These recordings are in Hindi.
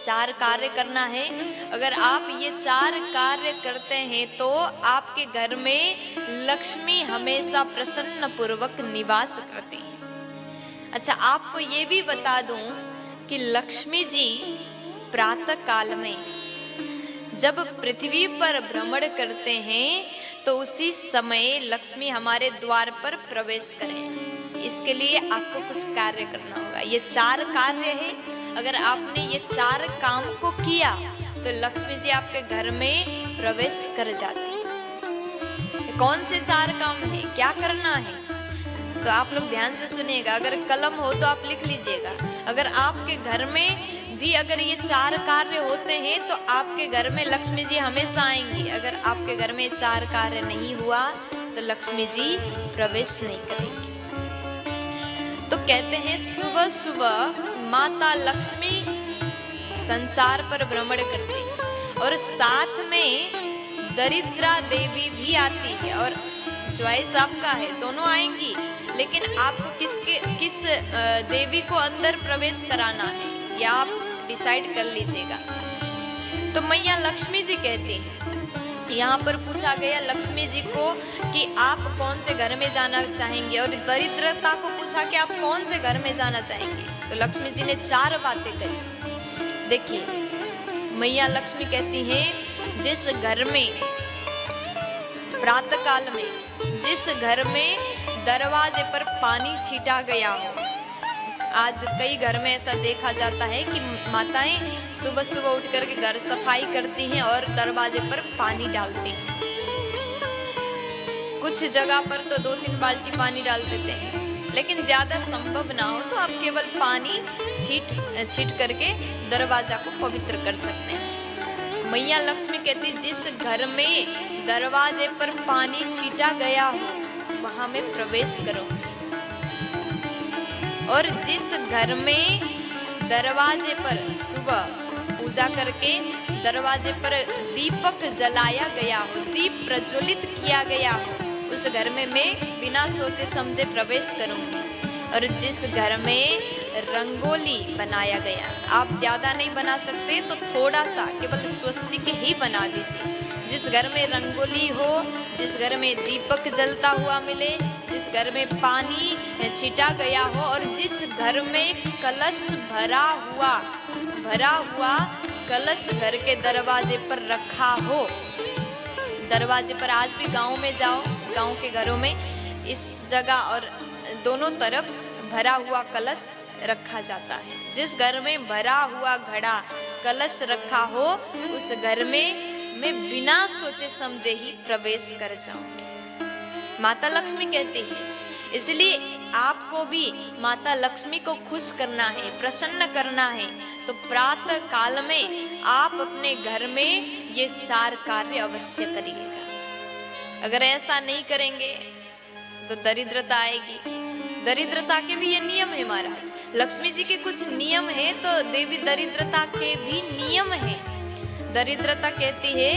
4 कार्य करना है। अगर आप ये 4 कार्य करते हैं तो आपके घर में लक्ष्मी हमेशा प्रसन्न पूर्वक निवास करती है। अच्छा, आपको ये भी बता दूं कि लक्ष्मी जी प्रातः काल में जब पृथ्वी पर भ्रमण करते हैं तो उसी समय लक्ष्मी हमारे द्वार पर प्रवेश करें। इसके लिए आपको कुछ कार्य करना होगा। ये 4 कार्य है। अगर आपने ये 4 काम को किया तो लक्ष्मी जी आपके घर में प्रवेश कर जाती है। कौन से 4 काम है, क्या करना है, तो आप लोग ध्यान से सुनिएगा। अगर कलम हो तो आप लिख लीजिएगा। अगर आपके घर में भी अगर ये 4 कार्य होते हैं तो आपके घर में लक्ष्मी जी हमेशा आएंगी। अगर आपके घर में 4 कार्य नहीं हुआ तो लक्ष्मी जी प्रवेश नहीं करेंगी। तो कहते हैं सुबह सुबह माता लक्ष्मी संसार पर भ्रमण करती है और साथ में दरिद्रा देवी भी आती है। और चॉइस आपका है, दोनों आएंगी, लेकिन आपको किस देवी को अंदर प्रवेश कराना है या आप डिसाइड कर लीजिएगा। तो मैया लक्ष्मी जी कहती हैं, यहाँ पर पूछा गया लक्ष्मी जी को कि आप कौन से घर में जाना चाहेंगे, और दरिद्रता को पूछा कि आप कौन से घर में जाना चाहेंगे। तो लक्ष्मी जी ने 4 बातें कही। देखिए, मैया लक्ष्मी कहती हैं, जिस घर में प्रातः काल में जिस घर में दरवाजे पर पानी छीटा गया हो। आज कई घर में ऐसा देखा जाता है कि माताएं सुबह सुबह उठ करके घर सफाई करती हैं और दरवाजे पर पानी डालती हैं। कुछ जगह पर तो 2-3 बाल्टी पानी डाल देते हैं, लेकिन ज्यादा संभव ना हो तो आप केवल पानी छीट करके दरवाजा को पवित्र कर सकते हैं। मैया लक्ष्मी कहती, जिस घर में दरवाजे पर पानी छीटा गया हो वहां में प्रवेश करो। और जिस घर में दरवाजे पर सुबह पूजा करके दरवाजे पर दीपक जलाया गया हो, दीप प्रज्वलित किया गया हो, उस घर में मैं बिना सोचे समझे प्रवेश करूंगी। और जिस घर में रंगोली बनाया गया, आप ज्यादा नहीं बना सकते तो थोड़ा सा केवल स्वस्तिक ही बना दीजिए। जिस घर में रंगोली हो, जिस घर में दीपक जलता हुआ मिले, जिस घर में पानी छिटा गया हो, और जिस घर में कलश भरा हुआ कलश घर के दरवाजे पर रखा हो। दरवाजे पर आज भी गांव में जाओ, गांव के घरों में इस जगह और दोनों तरफ भरा हुआ कलश रखा जाता है। जिस घर में भरा हुआ घड़ा कलश रखा हो, उस घर में मैं बिना सोचे समझे ही प्रवेश कर जाऊंगी। माता लक्ष्मी कहती है, इसलिए आपको भी माता लक्ष्मी को खुश करना है, प्रसन्न करना है, तो प्रातः काल में आप अपने घर में ये 4 कार्य अवश्य करिएगा। अगर ऐसा नहीं करेंगे तो दरिद्रता आएगी। दरिद्रता के भी ये नियम है महाराज। लक्ष्मी जी के कुछ नियम है तो देवी दरिद्रता के भी नियम है। दरिद्रता कहती है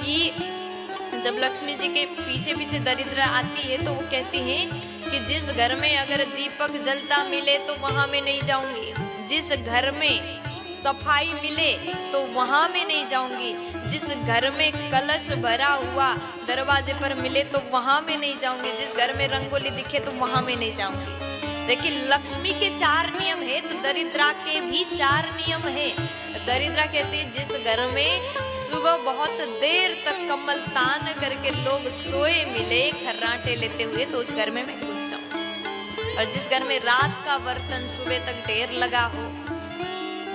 कि जब लक्ष्मी जी के पीछे पीछे दरिद्र आती है तो वो कहती है कि जिस घर में अगर दीपक जलता मिले तो वहां मैं नहीं जाऊंगी, जिस घर में सफाई मिले तो वहां मैं नहीं जाऊंगी, जिस घर में कलश भरा हुआ दरवाजे पर मिले तो वहां मैं नहीं जाऊंगी, जिस घर में रंगोली दिखे तो वहां मैं नहीं जाऊंगी। देखिए, लक्ष्मी के 4 नियम है तो दरिद्रा के भी 4 नियम है। दरिद्रा कहती है, जिस घर में सुबह बहुत देर तक कमल तान करके लोग सोए मिले खर्राटे लेते हुए, तो उस घर में मैं घुस जाऊं। और जिस घर में रात का बर्तन सुबह तक ढेर लगा हो,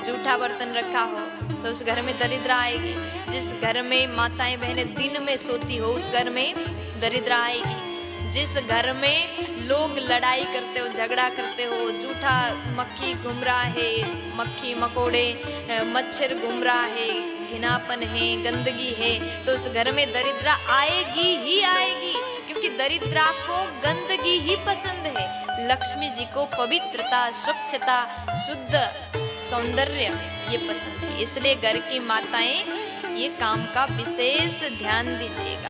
जूठा बर्तन रखा हो, तो उस घर में दरिद्रा आएगी। जिस घर में माताएं बहनें दिन में सोती हो, उस घर में दरिद्रा आएगी। जिस घर में लोग लड़ाई करते हो, झगड़ा करते हो, जूठा मक्खी घूम रहा है, मक्खी मकोड़े मच्छर घूम रहा है, घिनापन है, गंदगी है, तो उस घर में दरिद्रा आएगी ही आएगी, क्योंकि दरिद्रा को गंदगी ही पसंद है। लक्ष्मी जी को पवित्रता, स्वच्छता, शुद्ध सौंदर्य ये पसंद है। इसलिए घर की माताएं ये काम का विशेष ध्यान दीजिएगा।